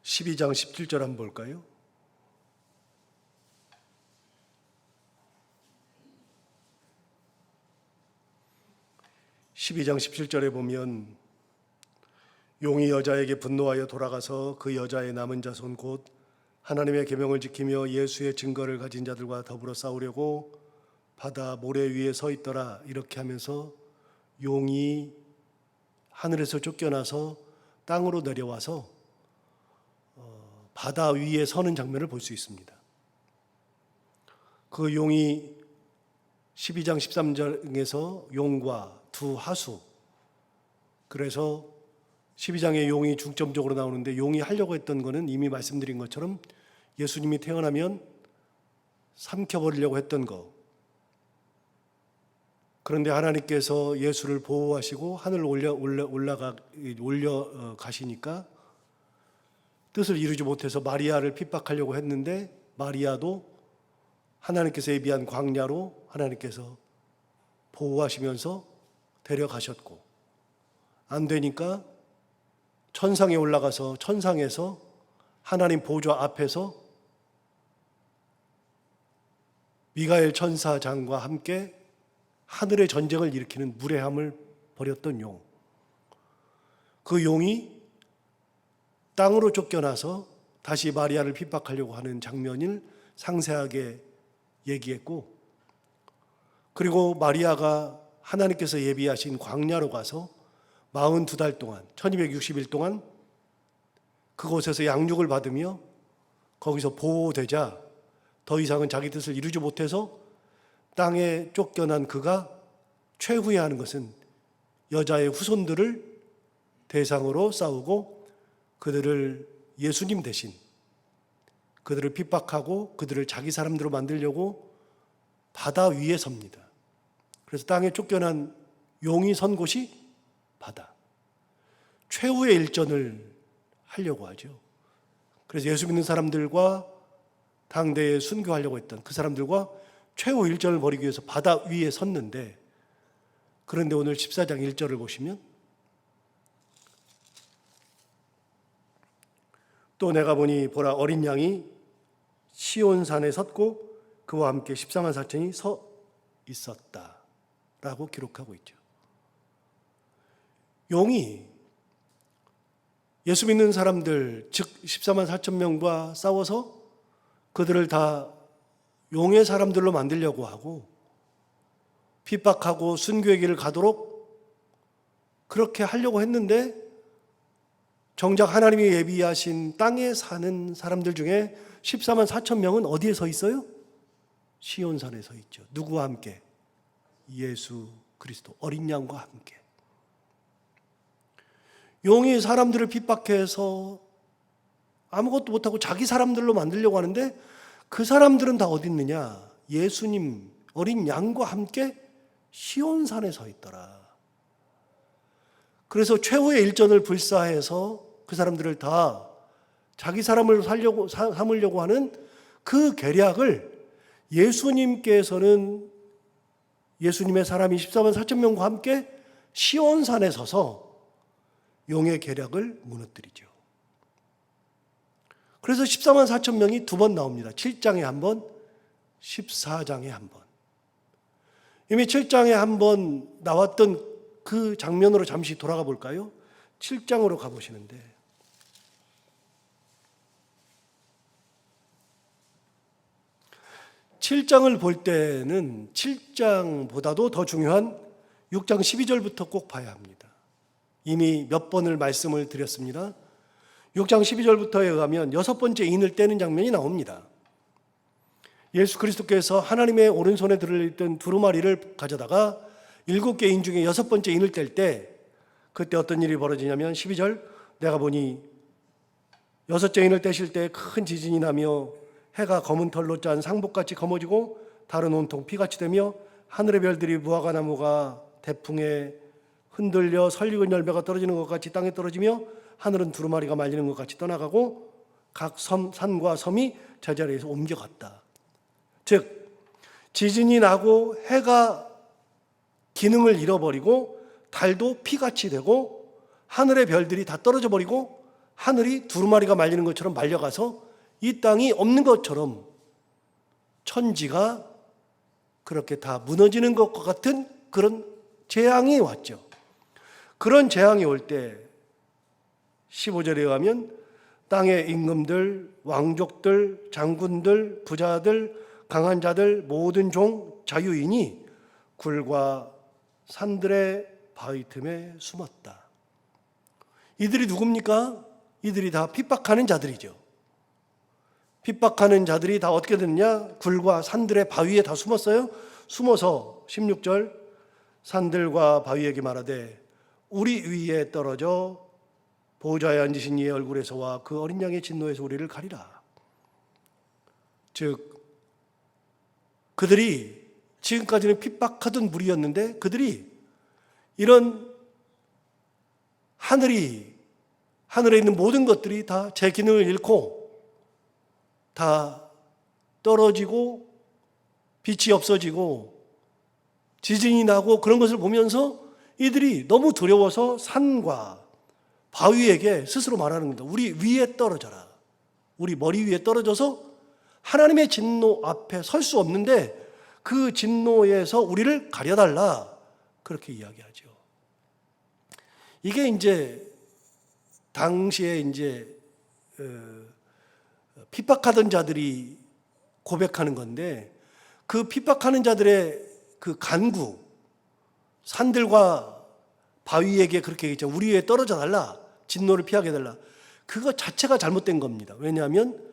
12장 17절 한번 볼까요? (12장 17절에) 보면 용이 여자에게 분노하여 돌아가서 그 여자의 남은 자손 곧 하나님의 계명을 지키며 예수의 증거를 가진 자들과 더불어 싸우려고 바다 모래 위에 서 있더라. 이렇게 하면서 용이 하늘에서 쫓겨나서 땅으로 내려와서 바다 위에 서는 장면을 볼 수 있습니다. 그 용이 12장 13절에서 용과 두 하수, 그래서 12장의 용이 중점적으로 나오는데, 용이 하려고 했던 것은 이미 말씀드린 것처럼 예수님이 태어나면 삼켜버리려고 했던 것. 그런데 하나님께서 예수를 보호하시고 하늘로 올려가시니까 뜻을 이루지 못해서 마리아를 핍박하려고 했는데, 마리아도 하나님께서 예비한 광야로 하나님께서 보호하시면서 데려가셨고, 안 되니까 천상에 올라가서 천상에서 하나님 보좌 앞에서 미가엘 천사장과 함께 하늘의 전쟁을 일으키는 무례함을 벌였던 용. 그 용이 땅으로 쫓겨나서 다시 마리아를 핍박하려고 하는 장면을 상세하게 얘기했고, 그리고 마리아가 하나님께서 예비하신 광야로 가서 42달 동안 1260일 동안 그곳에서 양육을 받으며 거기서 보호되자 더 이상은 자기 뜻을 이루지 못해서 땅에 쫓겨난 그가 최후에 하는 것은 여자의 후손들을 대상으로 싸우고 그들을 예수님 대신 그들을 핍박하고 그들을 자기 사람들로 만들려고 바다 위에 섭니다. 그래서 땅에 쫓겨난 용이 선 곳이 바다. 최후의 일전을 하려고 하죠. 그래서 예수 믿는 사람들과 당대에 순교하려고 했던 그 사람들과 최후 일전을 벌이기 위해서 바다 위에 섰는데, 그런데 오늘 14장 1절을 보시면 또 내가 보니 보라 어린 양이 시온산에 섰고 그와 함께 14만 4천이 서 있었다 라고 기록하고 있죠. 용이 예수 믿는 사람들, 즉 14만 4천 명과 싸워서 그들을 다 용의 사람들로 만들려고 하고 핍박하고 순교의 길을 가도록 그렇게 하려고 했는데, 정작 하나님이 예비하신 땅에 사는 사람들 중에 14만 4천 명은 어디에 서 있어요? 시온산에 서 있죠. 누구와 함께? 예수 그리스도 어린 양과 함께. 용이 사람들을 핍박해서 아무것도 못하고 자기 사람들로 만들려고 하는데, 그 사람들은 다 어디 있느냐? 예수님 어린 양과 함께 시온산에 서 있더라. 그래서 최후의 일전을 불사해서 그 사람들을 다 자기 사람을 삼으려고 하는 그 계략을 예수님께서는 예수님의 사람이 14만 4천 명과 함께 시온산에 서서 용의 계략을 무너뜨리죠. 그래서 14만 4천 명이 두 번 나옵니다. 7장에 한 번, 14장에 한 번. 이미 7장에 한 번 나왔던 그 장면으로 잠시 돌아가 볼까요? 7장으로 가보시는데, 7장을 볼 때는 7장보다도 더 중요한 6장 12절부터 꼭 봐야 합니다. 이미 몇 번을 말씀을 드렸습니다. 6장 12절부터에 의하면 6번째 인을 떼는 장면이 나옵니다. 예수 그리스도께서 하나님의 오른손에 들어있던 두루마리를 가져다가 7개 인 중에 6번째 인을 뗄 때, 그때 어떤 일이 벌어지냐면 12절, 내가 보니 6째 인을 떼실 때 큰 지진이 나며 해가 검은 털로 짠 상복같이 검어지고 달은 온통 피같이 되며 하늘의 별들이 무화과 나무가 대풍에 흔들려 설익은 열매가 떨어지는 것 같이 땅에 떨어지며 하늘은 두루마리가 말리는 것 같이 떠나가고 각 산과 섬이 제자리에서 옮겨갔다. 즉 지진이 나고 해가 기능을 잃어버리고 달도 피같이 되고 하늘의 별들이 다 떨어져 버리고 하늘이 두루마리가 말리는 것처럼 말려가서 이 땅이 없는 것처럼 천지가 그렇게 다 무너지는 것과 같은 그런 재앙이 왔죠. 그런 재앙이 올 때 15절에 의하면 땅의 임금들, 왕족들, 장군들, 부자들, 강한 자들, 모든 종, 자유인이 굴과 산들의 바위 틈에 숨었다. 이들이 누굽니까? 이들이 다 핍박하는 자들이죠. 핍박하는 자들이 다 어떻게 됐느냐? 굴과 산들의 바위에 다 숨었어요. 숨어서 16절 산들과 바위에게 말하되 우리 위에 떨어져 보좌에 앉으신 이의 얼굴에서와 그 어린 양의 진노에서 우리를 가리라. 즉 그들이 지금까지는 핍박하던 무리였는데 그들이 이런 하늘에 있는 모든 것들이 다 제 기능을 잃고 다 떨어지고 빛이 없어지고 지진이 나고 그런 것을 보면서 이들이 너무 두려워서 산과 바위에게 스스로 말하는 겁니다. 우리 위에 떨어져라. 우리 머리 위에 떨어져서 하나님의 진노 앞에 설 수 없는데 그 진노에서 우리를 가려달라. 그렇게 이야기하죠. 이게 이제 당시에 이제 핍박하던 자들이 고백하는 건데 그 핍박하는 자들의 그 간구, 산들과 바위에게 그렇게 얘기했죠. 우리 위에 떨어져 달라. 진노를 피하게 해달라. 그거 자체가 잘못된 겁니다. 왜냐하면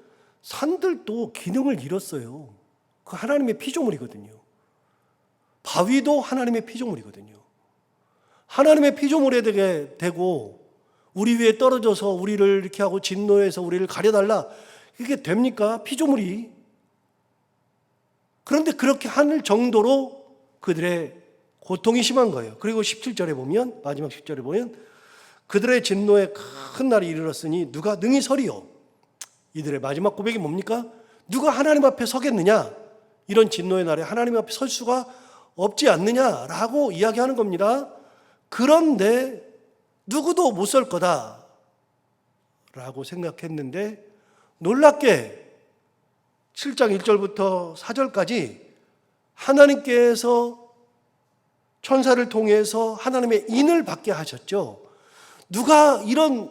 산들도 기능을 잃었어요. 그 하나님의 피조물이거든요. 바위도 하나님의 피조물이거든요. 하나님의 피조물에 되고 우리 위에 떨어져서 우리를 이렇게 하고 진노해서 우리를 가려달라. 이게 됩니까? 피조물이. 그런데 그렇게 하는 정도로 그들의 고통이 심한 거예요. 그리고 17절에 보면, 마지막 10절에 보면 그들의 진노에 큰 날이 이르렀으니 누가 능히 서리요. 이들의 마지막 고백이 뭡니까? 누가 하나님 앞에 서겠느냐? 이런 진노의 날에 하나님 앞에 설 수가 없지 않느냐라고 이야기하는 겁니다. 그런데 누구도 못 설 거다 라고 생각했는데 놀랍게 7장 1절부터 4절까지 하나님께서 천사를 통해서 하나님의 인을 받게 하셨죠. 누가 이런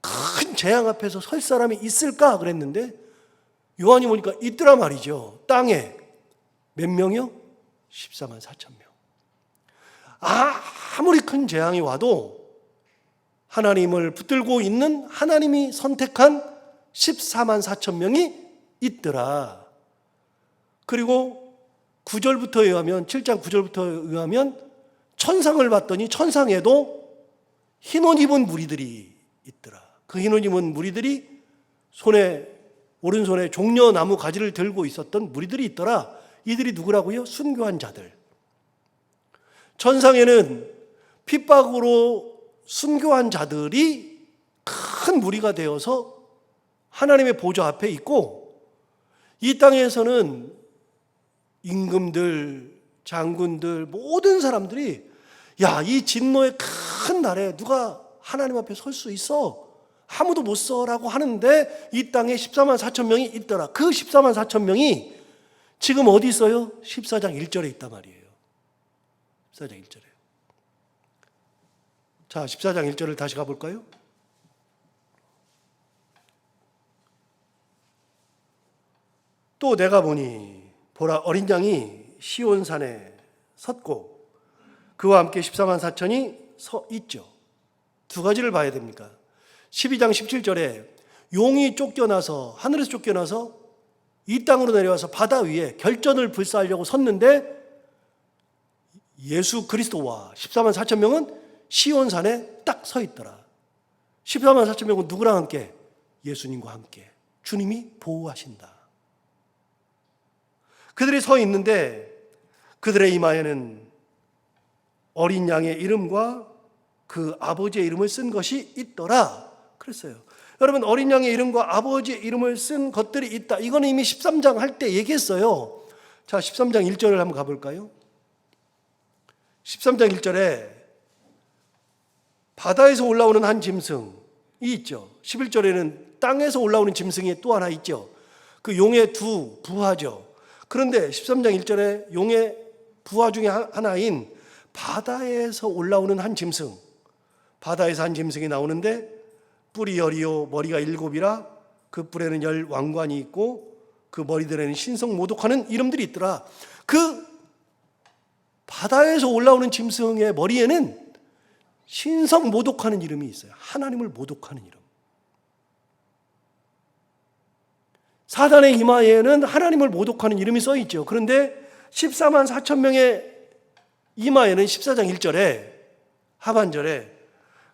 큰 재앙 앞에서 설 사람이 있을까 그랬는데 요한이 보니까 있더라 말이죠. 땅에 몇 명이요? 14만 4천 명. 아무리 큰 재앙이 와도 하나님을 붙들고 있는 하나님이 선택한 14만 4천 명이 있더라. 그리고 9절부터 의하면 7장 9절부터 의하면 천상을 봤더니 천상에도 흰옷 입은 무리들이 있더라. 그 흰옷 입은 무리들이 오른손에 종려나무 가지를 들고 있었던 무리들이 있더라. 이들이 누구라고요? 순교한 자들. 천상에는 핍박으로 순교한 자들이 큰 무리가 되어서 하나님의 보좌 앞에 있고 이 땅에서는 임금들, 장군들, 모든 사람들이 야, 이 진노의 큰 날에 누가 하나님 앞에 설 수 있어? 아무도 못 서라고 하는데 이 땅에 14만 4천 명이 있더라. 그 14만 4천 명이 지금 어디 있어요? 14장 1절에 있단 말이에요. 14장 1절에. 자, 14장 1절을 다시 가볼까요? 또 내가 보니 보라 어린 양이 시온산에 섰고 그와 함께 14만 4천이 서 있죠. 두 가지를 봐야 됩니까? 12장 17절에 용이 쫓겨나서 하늘에서 쫓겨나서 이 땅으로 내려와서 바다 위에 결전을 불사하려고 섰는데 예수 그리스도와 14만 4천 명은 시온산에 딱 서 있더라. 14만 4천 명은 누구랑 함께? 예수님과 함께. 주님이 보호하신다. 그들이 서 있는데 그들의 이마에는 어린 양의 이름과 그 아버지의 이름을 쓴 것이 있더라. 그랬어요. 여러분, 어린 양의 이름과 아버지의 이름을 쓴 것들이 있다. 이거는 이미 13장 할 때 얘기했어요. 자, 13장 1절을 한번 가볼까요? 13장 1절에 바다에서 올라오는 한 짐승, 있죠. 11절에는 땅에서 올라오는 짐승이 또 하나 있죠. 그 용의 두 부하죠. 그런데 13장 1절에 용의 부하 중에 하나인 바다에서 올라오는 한 짐승, 바다에서 한 짐승이 나오는데 뿔이 10이요 머리가 7이라 그 뿔에는 10 왕관이 있고 그 머리들에는 신성 모독하는 이름들이 있더라. 그 바다에서 올라오는 짐승의 머리에는 신성 모독하는 이름이 있어요. 하나님을 모독하는 이름. 사단의 이마에는 하나님을 모독하는 이름이 써 있죠. 그런데 14만 4천 명의 이마에는 14장 1절에 하반절에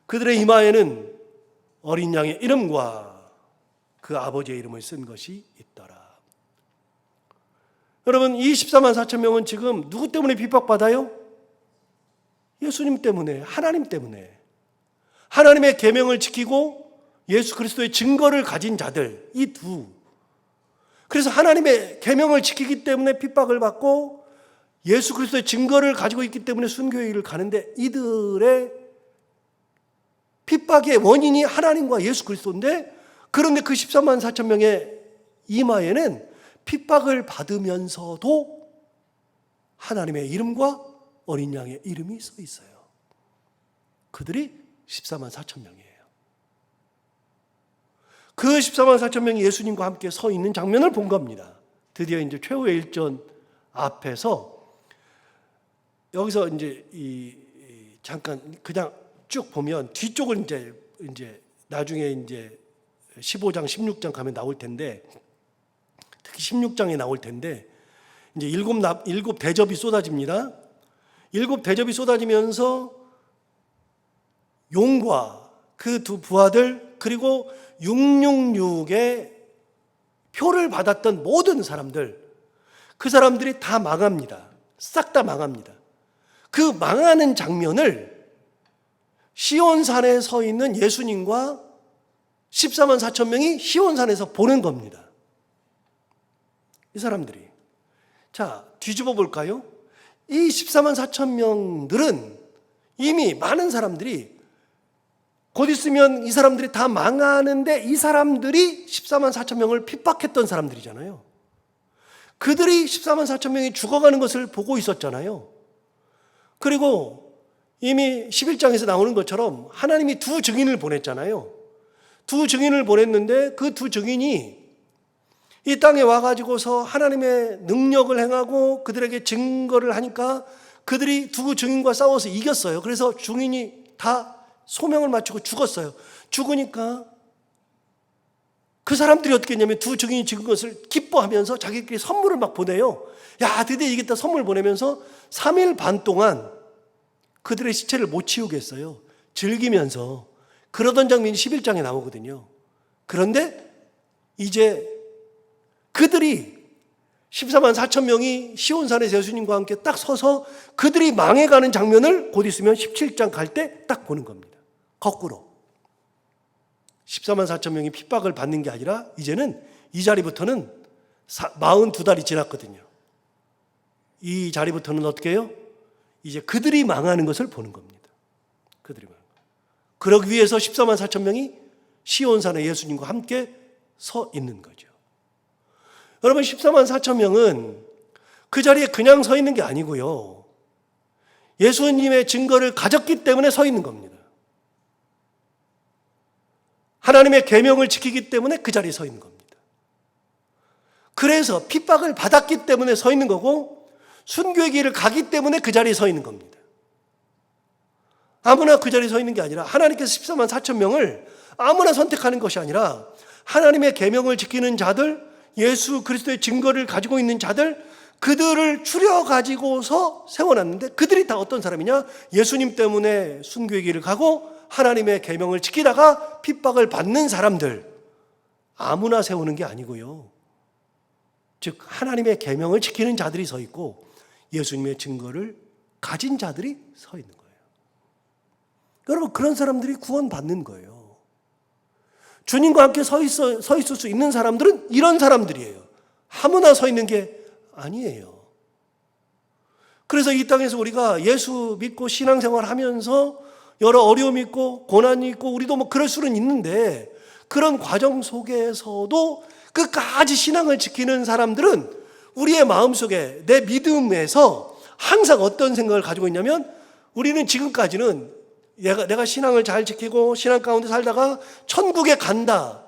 그들의 이마에는 어린 양의 이름과 그 아버지의 이름을 쓴 것이 있더라. 여러분, 이 14만 4천 명은 지금 누구 때문에 핍박받아요? 예수님 때문에, 하나님 때문에. 하나님의 계명을 지키고 예수 그리스도의 증거를 가진 자들, 이 두. 그래서 하나님의 계명을 지키기 때문에 핍박을 받고 예수 그리스도의 증거를 가지고 있기 때문에 순교의 길을 가는데 이들의 핍박의 원인이 하나님과 예수 그리스도인데, 그런데 그 14만 4천 명의 이마에는 핍박을 받으면서도 하나님의 이름과 어린 양의 이름이 써 있어요. 그들이 14만 4천 명이에요. 그 14만 4천 명이 예수님과 함께 서 있는 장면을 본 겁니다. 드디어 이제 최후의 일전 앞에서 여기서 이제 잠깐 그냥 쭉 보면 뒤쪽을 이제 나중에 이제 15장, 16장 가면 나올 텐데, 특히 16장에 나올 텐데, 이제 일곱 대접이 쏟아집니다. 일곱 대접이 쏟아지면서 용과 그 두 부하들 그리고 666의 표를 받았던 모든 사람들, 그 사람들이 다 망합니다. 싹 다 망합니다. 그 망하는 장면을 시온산에 서 있는 예수님과 14만 4천 명이 시온산에서 보는 겁니다. 이 사람들이. 자, 뒤집어 볼까요? 이 14만 4천 명들은 이미 많은 사람들이 곧 있으면 이 사람들이 다 망하는데, 이 사람들이 14만 4천 명을 핍박했던 사람들이잖아요. 그들이 14만 4천 명이 죽어가는 것을 보고 있었잖아요. 그리고 이미 11장에서 나오는 것처럼 하나님이 두 증인을 보냈잖아요. 두 증인을 보냈는데 그 두 증인이 이 땅에 와가지고서 하나님의 능력을 행하고 그들에게 증거를 하니까 그들이 두 증인과 싸워서 이겼어요. 그래서 증인이 다 소명을 마치고 죽었어요. 죽으니까 그 사람들이 어떻게 했냐면 두 증인이 죽은 것을 기뻐하면서 자기들끼리 선물을 막 보내요. 야, 드디어 이겼다 선물 보내면서 3일 반 동안 그들의 시체를 못 치우겠어요. 즐기면서. 그러던 장면이 11장에 나오거든요. 그런데 이제 그들이 14만 4천 명이 시온산에서 예수님과 함께 딱 서서 그들이 망해가는 장면을 곧 있으면 17장 갈 때 딱 보는 겁니다. 거꾸로. 14만 4천 명이 핍박을 받는 게 아니라 이제는 이 자리부터는 42달이 지났거든요. 이 자리부터는 어떻게 해요? 이제 그들이 망하는 것을 보는 겁니다. 그들이 망하는 것. 그러기 위해서 14만 4천 명이 시온산에 예수님과 함께 서 있는 거죠. 여러분, 14만 4천 명은 그 자리에 그냥 서 있는 게 아니고요. 예수님의 증거를 가졌기 때문에 서 있는 겁니다. 하나님의 계명을 지키기 때문에 그 자리에 서 있는 겁니다. 그래서 핍박을 받았기 때문에 서 있는 거고, 순교의 길을 가기 때문에 그 자리에 서 있는 겁니다. 아무나 그 자리에 서 있는 게 아니라 하나님께서 14만 4천 명을 아무나 선택하는 것이 아니라 하나님의 계명을 지키는 자들, 예수 그리스도의 증거를 가지고 있는 자들, 그들을 추려가지고서 세워놨는데, 그들이 다 어떤 사람이냐? 예수님 때문에 순교의 길을 가고 하나님의 계명을 지키다가 핍박을 받는 사람들, 아무나 세우는 게 아니고요. 즉 하나님의 계명을 지키는 자들이 서 있고 예수님의 증거를 가진 자들이 서 있는 거예요. 여러분, 그런 사람들이 구원받는 거예요. 주님과 함께 서 있을 수 있는 사람들은 이런 사람들이에요. 아무나 서 있는 게 아니에요. 그래서 이 땅에서 우리가 예수 믿고 신앙생활 하면서 여러 어려움이 있고 고난이 있고 우리도 뭐 그럴 수는 있는데 그런 과정 속에서도 끝까지 신앙을 지키는 사람들은 우리의 마음속에 내 믿음에서 항상 어떤 생각을 가지고 있냐면 우리는 지금까지는 내가 신앙을 잘 지키고 신앙 가운데 살다가 천국에 간다.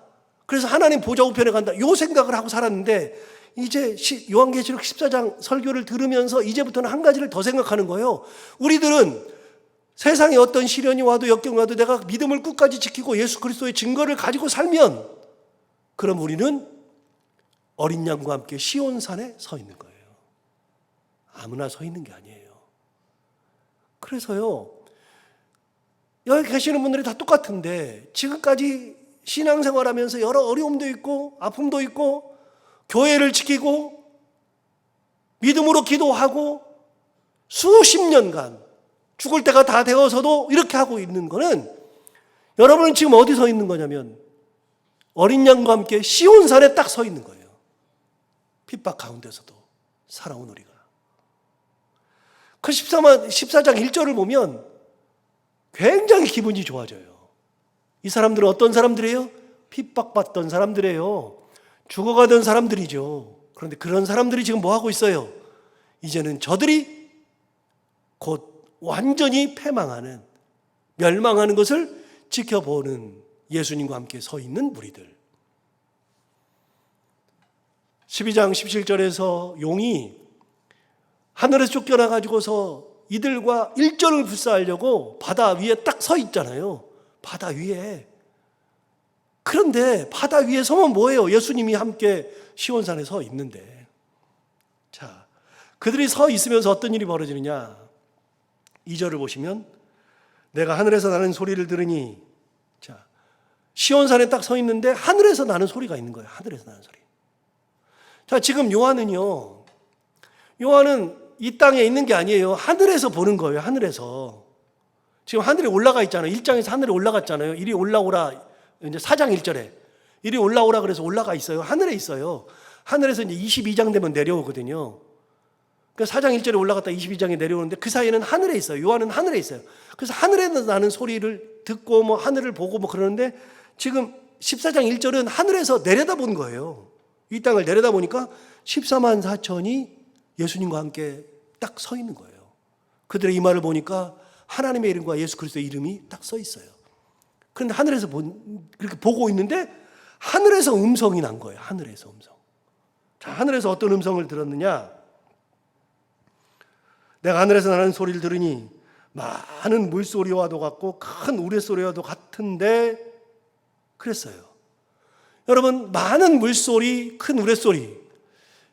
그래서 하나님 보좌 우편에 간다. 요 생각을 하고 살았는데 이제 요한계시록 14장 설교를 들으면서 이제부터는 한 가지를 더 생각하는 거예요. 우리들은 세상에 어떤 시련이 와도 역경이 와도 내가 믿음을 끝까지 지키고 예수 그리스도의 증거를 가지고 살면 그럼 우리는 어린 양과 함께 시온산에 서 있는 거예요. 아무나 서 있는 게 아니에요. 그래서요, 여기 계시는 분들이 다 똑같은데 지금까지 신앙생활하면서 여러 어려움도 있고 아픔도 있고 교회를 지키고 믿음으로 기도하고 수십 년간 죽을 때가 다 되어서도 이렇게 하고 있는 거는 여러분은 지금 어디 서 있는 거냐면 어린 양과 함께 시온산에 딱 서 있는 거예요. 핍박 가운데서도 살아온 우리가. 그 14장 1절을 보면 굉장히 기분이 좋아져요. 이 사람들은 어떤 사람들이에요? 핍박받던 사람들이에요. 죽어가던 사람들이죠. 그런데 그런 사람들이 지금 뭐 하고 있어요? 이제는 저들이 곧 완전히 패망하는, 멸망하는 것을 지켜보는 예수님과 함께 서 있는 무리들. 12장 17절에서 용이 하늘에서 쫓겨나 가지고서 이들과 일전을 불사하려고 바다 위에 딱 서 있잖아요. 바다 위에. 그런데 바다 위에 서면 뭐예요? 예수님이 함께 시온산에 서 있는데. 자, 그들이 서 있으면서 어떤 일이 벌어지느냐? 2절을 보시면 내가 하늘에서 나는 소리를 들으니, 자, 시온산에 딱 서 있는데 하늘에서 나는 소리가 있는 거예요. 하늘에서 나는 소리. 자, 지금 요한은 이 땅에 있는 게 아니에요. 하늘에서 보는 거예요. 하늘에서. 지금 하늘에 올라가 있잖아요. 1장에서 하늘에 올라갔잖아요. 이리 올라오라. 이제 4장 1절에 이리 올라오라 그래서 올라가 있어요. 하늘에 있어요. 하늘에서 이제 22장 되면 내려오거든요. 그러니까 4장 1절에 올라갔다 22장에 내려오는데 그 사이에는 하늘에 있어요. 요한은 하늘에 있어요. 그래서 하늘에서 나는 소리를 듣고 뭐 하늘을 보고 뭐 그러는데 지금 14장 1절은 하늘에서 내려다본 거예요. 이 땅을 내려다보니까 14만 4천이 예수님과 함께 딱 서 있는 거예요. 그들의 이마를 보니까 하나님의 이름과 예수 그리스도의 이름이 딱 서 있어요. 그런데 하늘에서 그렇게 보고 있는데 하늘에서 음성이 난 거예요. 하늘에서 음성. 자, 하늘에서 어떤 음성을 들었느냐? 내가 하늘에서 나는 소리를 들으니 많은 물소리와도 같고 큰 우레소리와도 같은데 그랬어요. 여러분, 많은 물소리, 큰 우레소리.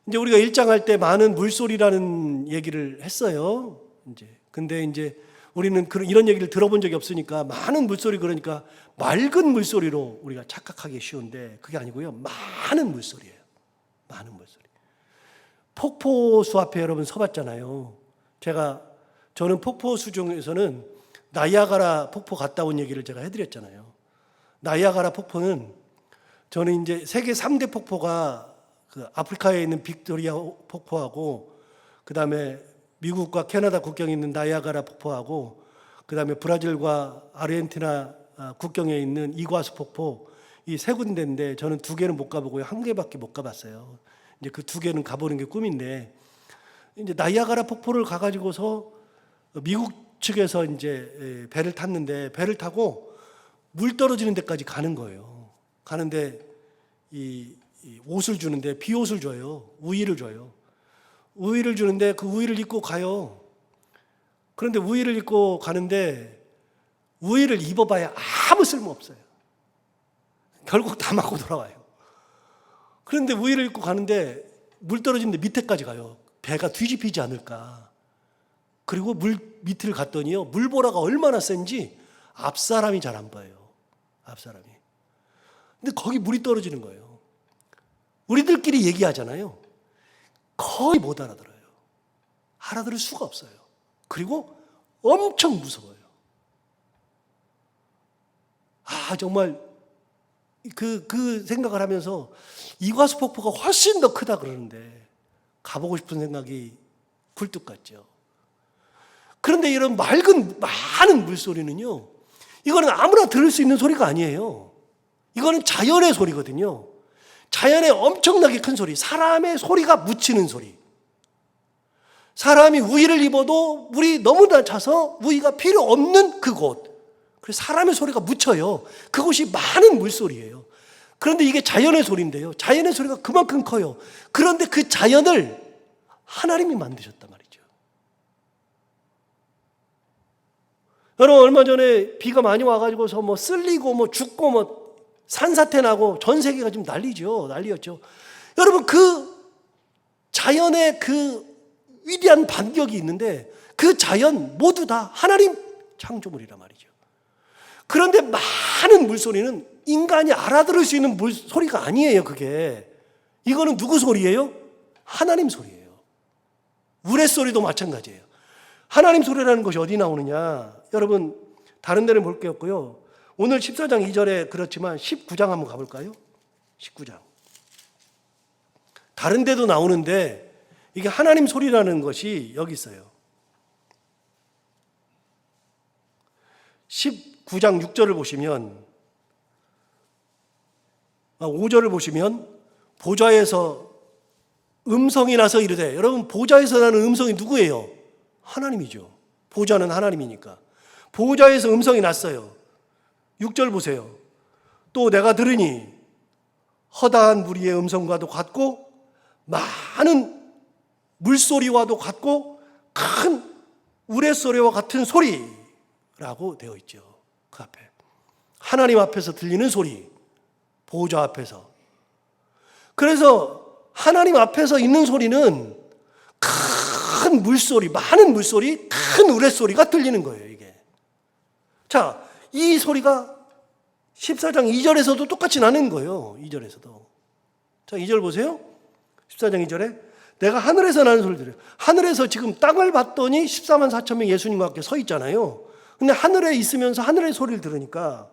이제 우리가 일장할 때 많은 물소리라는 얘기를 했어요. 근데 이제 우리는 이런 얘기를 들어본 적이 없으니까 많은 물소리 그러니까 맑은 물소리로 우리가 착각하기 쉬운데 그게 아니고요. 많은 물소리예요. 많은 물소리. 폭포수 앞에 여러분 서봤잖아요. 저는 폭포수 중에서는 나이아가라 폭포 갔다 온 얘기를 제가 해드렸잖아요. 나이아가라 폭포는 저는 이제 세계 3대 폭포가 그 아프리카에 있는 빅토리아 폭포하고 그 다음에 미국과 캐나다 국경에 있는 나이아가라 폭포하고 그 다음에 브라질과 아르헨티나 국경에 있는 이과수 폭포 이 세 군데인데 저는 두 개는 못 가보고요. 한 개밖에 못 가봤어요. 이제 그 두 개는 가보는 게 꿈인데 이제 나이아가라 폭포를 가가지고서 미국 측에서 이제 배를 탔는데 배를 타고 물 떨어지는 데까지 가는 거예요. 가는데 이 옷을 주는데 비옷을 줘요. 우의를 줘요. 우의를 주는데 그 우의를 입고 가요. 그런데 우의를 입고 가는데 우의를 입어봐야 아무 쓸모 없어요. 결국 다 맞고 돌아와요. 그런데 우의를 입고 가는데 물 떨어지는데 밑에까지 가요. 배가 뒤집히지 않을까. 그리고 물 밑을 갔더니요. 물보라가 얼마나 센지 앞사람이 잘 안 보여요. 앞사람이. 근데 거기 물이 떨어지는 거예요. 우리들끼리 얘기하잖아요. 거의 못 알아들어요. 알아들을 수가 없어요. 그리고 엄청 무서워요. 정말 그 생각을 하면서 이과수 폭포가 훨씬 더 크다 그러는데 가보고 싶은 생각이 굴뚝 같죠. 그런데 이런 맑은 많은 물소리는요, 이거는 아무나 들을 수 있는 소리가 아니에요. 이거는 자연의 소리거든요. 자연의 엄청나게 큰 소리, 사람의 소리가 묻히는 소리. 사람이 우의를 입어도 물이 너무나 차서 우의가 필요 없는 그곳. 그래서 사람의 소리가 묻혀요. 그곳이 많은 물소리예요. 그런데 이게 자연의 소리인데요. 자연의 소리가 그만큼 커요. 그런데 그 자연을 하나님이 만드셨단 말이죠. 여러분, 얼마 전에 비가 많이 와가지고서 뭐 쓸리고 뭐 죽고 뭐 산사태 나고 전 세계가 지금 난리였죠. 여러분, 그 자연의 그 위대한 반격이 있는데 그 자연 모두 다 하나님 창조물이란 말이죠. 그런데 많은 물소리는 인간이 알아들을 수 있는 물소리가 아니에요. 그게 이거는 누구 소리예요? 하나님 소리예요. 우레소리도 마찬가지예요. 하나님 소리라는 것이 어디 나오느냐, 여러분 다른 데는 볼 게 없고요. 오늘 14장 2절에 그렇지만 19장 한번 가볼까요? 19장. 다른 데도 나오는데 이게 하나님 소리라는 것이 여기 있어요. 19장 6절을 보시면, 5절을 보시면 보좌에서 음성이 나서 이르되, 여러분 보좌에서 나는 음성이 누구예요? 하나님이죠. 보좌는 하나님이니까. 보좌에서 음성이 났어요. 6절 보세요. 또 내가 들으니 허다한 무리의 음성과도 같고 많은 물소리와도 같고 큰 우레소리와 같은 소리라고 되어 있죠. 그 앞에 하나님 앞에서 들리는 소리, 보좌 앞에서. 그래서 하나님 앞에서 있는 소리는 큰 물소리, 많은 물소리, 큰 우레소리가 들리는 거예요, 이게. 자, 이 소리가 14장 2절에서도 똑같이 나는 거예요. 2절에서도. 자, 2절 보세요. 14장 2절에 내가 하늘에서 나는 소리를 들어요. 하늘에서 지금 땅을 봤더니 14만 4천 명 예수님과 함께 서 있잖아요. 근데 하늘에 있으면서 하늘의 소리를 들으니까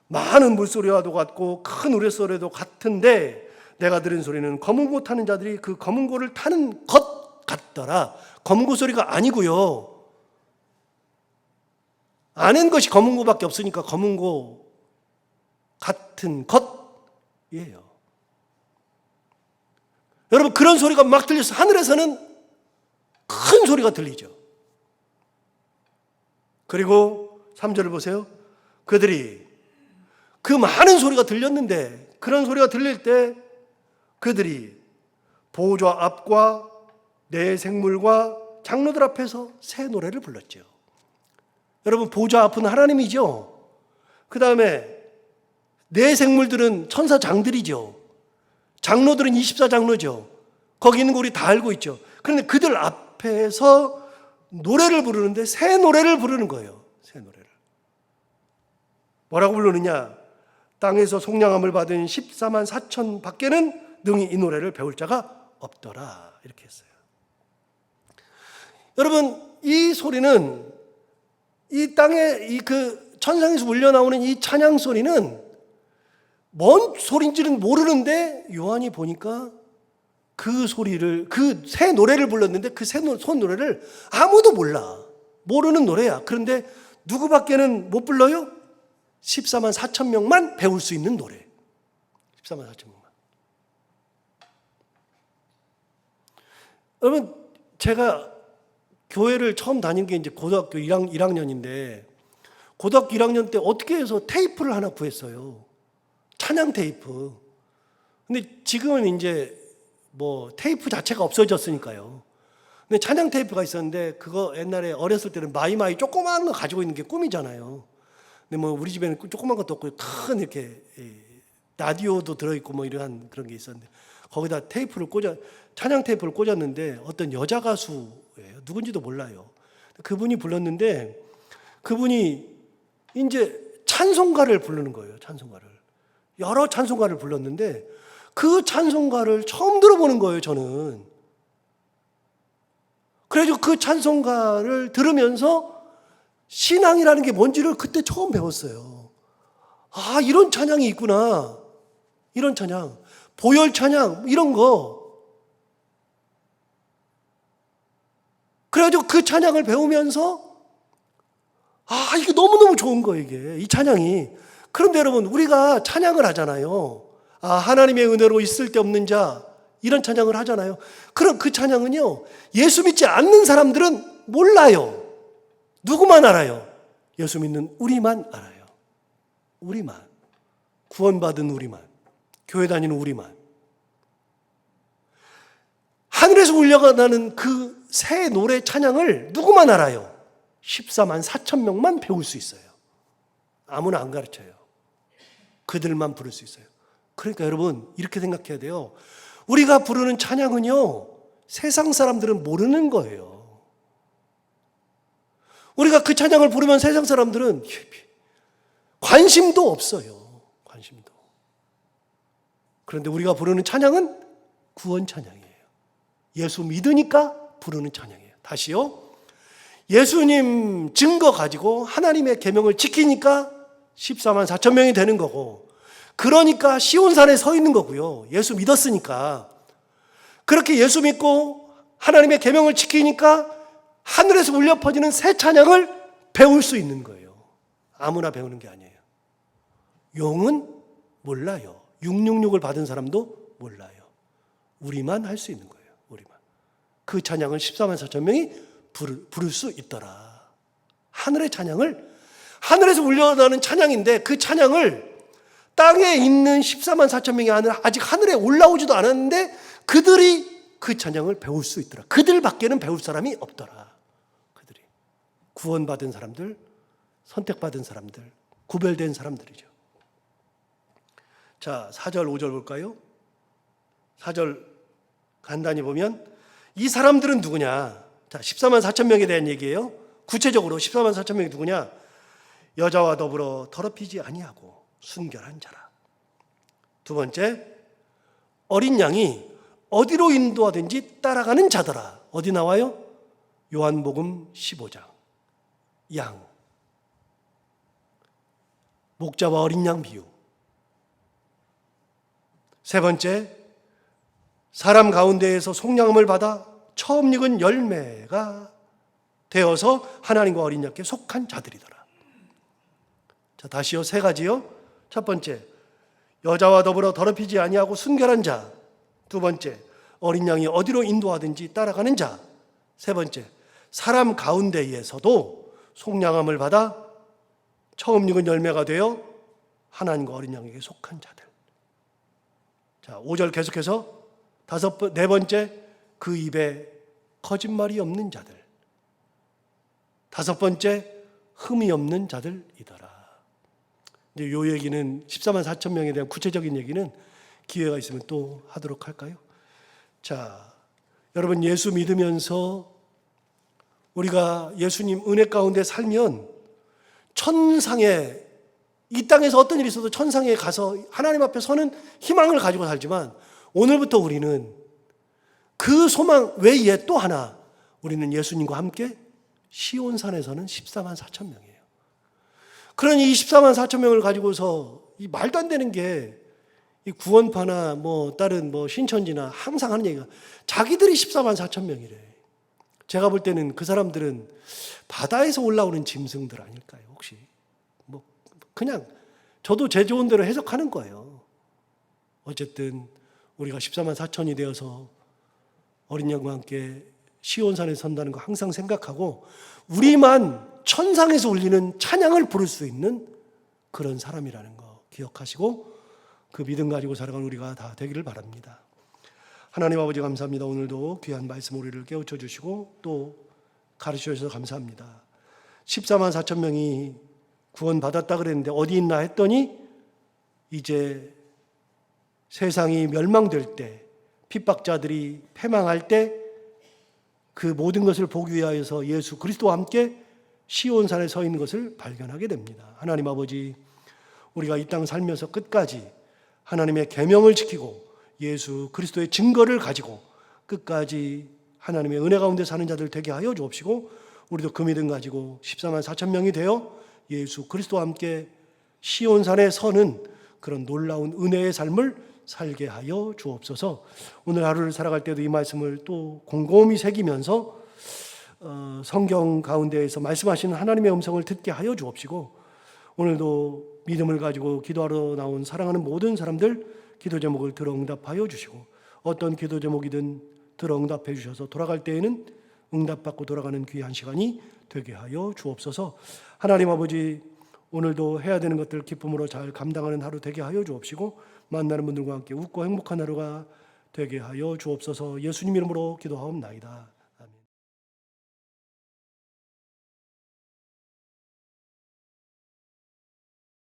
많은 물소리와도 같고 큰 우레소리도 같은데, 내가 들은 소리는 검은 고 타는 자들이 그 검은 고를 타는 것 같더라. 검은 고 소리가 아니고요. 아는 것이 검은 고밖에 없으니까 검은 고 같은 것이에요. 여러분, 그런 소리가 막 들려서 하늘에서는 큰 소리가 들리죠. 그리고 3절을 보세요. 그들이 그 많은 소리가 들렸는데, 그런 소리가 들릴 때 그들이 보좌 앞과 내 생물과 장로들 앞에서 새 노래를 불렀죠. 여러분, 보좌 앞은 하나님이죠. 그 다음에 내 생물들은 천사장들이죠. 장로들은 24장로죠. 거기 있는 거 우리 다 알고 있죠. 그런데 그들 앞에서 노래를 부르는데 새 노래를 부르는 거예요. 새 노래를. 뭐라고 부르느냐? 땅에서 속량함을 받은 14만 4천 밖에는 능히 이 노래를 배울 자가 없더라. 이렇게 했어요. 여러분, 이 소리는, 이 땅에 이 그 천상에서 울려나오는 이 찬양 소리는 뭔 소리인지는 모르는데, 요한이 보니까 그 소리를, 그 새 노래를 불렀는데 그 새 노래를 아무도 몰라. 모르는 노래야. 그런데 누구밖에는 못 불러요? 14만 4천 명만 배울 수 있는 노래. 14만 4천 명만. 여러분, 제가 교회를 처음 다닌 게 이제 고등학교 1학년인데, 고등학교 1학년 때 어떻게 해서 테이프를 하나 구했어요. 찬양 테이프. 근데 지금은 이제 뭐 테이프 자체가 없어졌으니까요. 근데 찬양 테이프가 있었는데, 그거 옛날에 어렸을 때는 마이마이 조그마한 거 가지고 있는 게 꿈이잖아요. 근데 뭐 우리 집에는 조그만 것도 없고 큰 이렇게 라디오도 들어있고 뭐 이런 그런 게 있었는데, 거기다 찬양 테이프를 꽂았는데 어떤 여자 가수예요. 누군지도 몰라요. 그분이 불렀는데, 그분이 이제 찬송가를 부르는 거예요. 찬송가를. 여러 찬송가를 불렀는데 그 찬송가를 처음 들어보는 거예요, 저는. 그래서 그 찬송가를 들으면서 신앙이라는 게 뭔지를 그때 처음 배웠어요. 아, 이런 찬양이 있구나. 이런 찬양. 보혈 찬양, 이런 거. 그래가지고 그 찬양을 배우면서 이게 너무너무 좋은 거예요, 이게. 이 찬양이. 그런데 여러분, 우리가 찬양을 하잖아요. 하나님의 은혜로 있을 데 없는 자, 이런 찬양을 하잖아요. 그럼 그 찬양은요, 예수 믿지 않는 사람들은 몰라요. 누구만 알아요? 예수 믿는 우리만 알아요. 우리만. 구원받은 우리만. 교회 다니는 우리만. 하늘에서 울려가는 그 새 노래 찬양을 누구만 알아요? 14만 4천 명만 배울 수 있어요. 아무나 안 가르쳐요. 그들만 부를 수 있어요. 그러니까 여러분, 이렇게 생각해야 돼요. 우리가 부르는 찬양은요, 세상 사람들은 모르는 거예요. 우리가 그 찬양을 부르면 세상 사람들은 관심도 없어요. 관심도. 그런데 우리가 부르는 찬양은 구원 찬양이에요. 예수 믿으니까 부르는 찬양이에요. 다시요. 예수님 증거 가지고 하나님의 계명을 지키니까 14만 4천 명이 되는 거고, 그러니까 시온산에 서 있는 거고요. 예수 믿었으니까. 그렇게 예수 믿고 하나님의 계명을 지키니까 하늘에서 울려 퍼지는 새 찬양을 배울 수 있는 거예요. 아무나 배우는 게 아니에요. 용은 몰라요. 666을 받은 사람도 몰라요. 우리만 할 수 있는 거예요. 우리만. 그 찬양을 14만 4천 명이 부를 수 있더라. 하늘의 찬양을, 하늘에서 울려나는 찬양인데 그 찬양을 땅에 있는 14만 4천 명이 아직 하늘에 올라오지도 않았는데 그들이 그 찬양을 배울 수 있더라. 그들밖에는 배울 사람이 없더라. 그들이. 구원받은 사람들, 선택받은 사람들, 구별된 사람들이죠. 자, 4절, 5절 볼까요? 4절 간단히 보면 이 사람들은 누구냐? 자, 14만 4천 명에 대한 얘기예요. 구체적으로 14만 4천 명이 누구냐? 여자와 더불어 더럽히지 아니하고 순결한 자라. 두 번째, 어린 양이 어디로 인도하든지 따라가는 자더라. 어디 나와요? 요한복음 15장. 양. 목자와 어린 양 비유. 세 번째, 사람 가운데에서 속량함을 받아 처음 익은 열매가 되어서 하나님과 어린 양께 속한 자들이더라. 자, 다시요. 세 가지요. 첫 번째, 여자와 더불어 더럽히지 아니하고 순결한 자. 두 번째, 어린 양이 어디로 인도하든지 따라가는 자. 세 번째, 사람 가운데에서도 속량함을 받아 처음 익은 열매가 되어 하나님과 어린 양에게 속한 자들. 자, 5절 계속해서 네 번째, 그 입에 거짓말이 없는 자들. 다섯 번째, 흠이 없는 자들이더라. 이제 요 얘기는 14만 4천 명에 대한 구체적인 얘기는 기회가 있으면 또 하도록 할까요? 자, 여러분, 예수 믿으면서 우리가 예수님 은혜 가운데 살면 천상에, 이 땅에서 어떤 일이 있어도 천상에 가서 하나님 앞에 서는 희망을 가지고 살지만 오늘부터 우리는 그 소망 외에 또 하나, 우리는 예수님과 함께 시온산에서는 14만 4천 명이에요. 그러니 이 14만 4천 명을 가지고서 이 말도 안 되는 게 이 구원파나 다른 신천지나 항상 하는 얘기가 자기들이 14만 4천 명이래. 제가 볼 때는 그 사람들은 바다에서 올라오는 짐승들 아닐까요? 혹시 그냥 저도 제 좋은 대로 해석하는 거예요. 어쨌든 우리가 14만 4천이 되어서 어린 양과 함께 시온산에 선다는 거 항상 생각하고 우리만 천상에서 울리는 찬양을 부를 수 있는 그런 사람이라는 거 기억하시고 그 믿음 가지고 살아가는 우리가 다 되기를 바랍니다. 하나님 아버지 감사합니다. 오늘도 귀한 말씀 우리를 깨우쳐 주시고 또 가르쳐 주셔서 감사합니다. 14만 4천 명이 구원받았다 그랬는데 어디 있나 했더니 이제 세상이 멸망될 때, 핍박자들이 패망할 때 그 모든 것을 보기 위하여서 예수 그리스도와 함께 시온산에 서 있는 것을 발견하게 됩니다. 하나님 아버지, 우리가 이 땅 살면서 끝까지 하나님의 계명을 지키고 예수 그리스도의 증거를 가지고 끝까지 하나님의 은혜 가운데 사는 자들 되게 하여 주옵시고 우리도 그 믿음 가지고 14만 4천 명이 되어 예수 그리스도와 함께 시온산에 서는 그런 놀라운 은혜의 삶을 살게 하여 주옵소서. 오늘 하루를 살아갈 때도 이 말씀을 또 곰곰이 새기면서 성경 가운데에서 말씀하시는 하나님의 음성을 듣게 하여 주옵시고, 오늘도 믿음을 가지고 기도하러 나온 사랑하는 모든 사람들 기도 제목을 들어 응답하여 주시고, 어떤 기도 제목이든 들어 응답해 주셔서 돌아갈 때에는 응답받고 돌아가는 귀한 시간이 되게 하여 주옵소서. 하나님 아버지, 오늘도 해야 되는 것들 기쁨으로 잘 감당하는 하루 되게 하여 주옵시고, 만나는 분들과 함께 웃고 행복한 하루가 되게 하여 주옵소서. 예수님 이름으로 기도하옵나이다.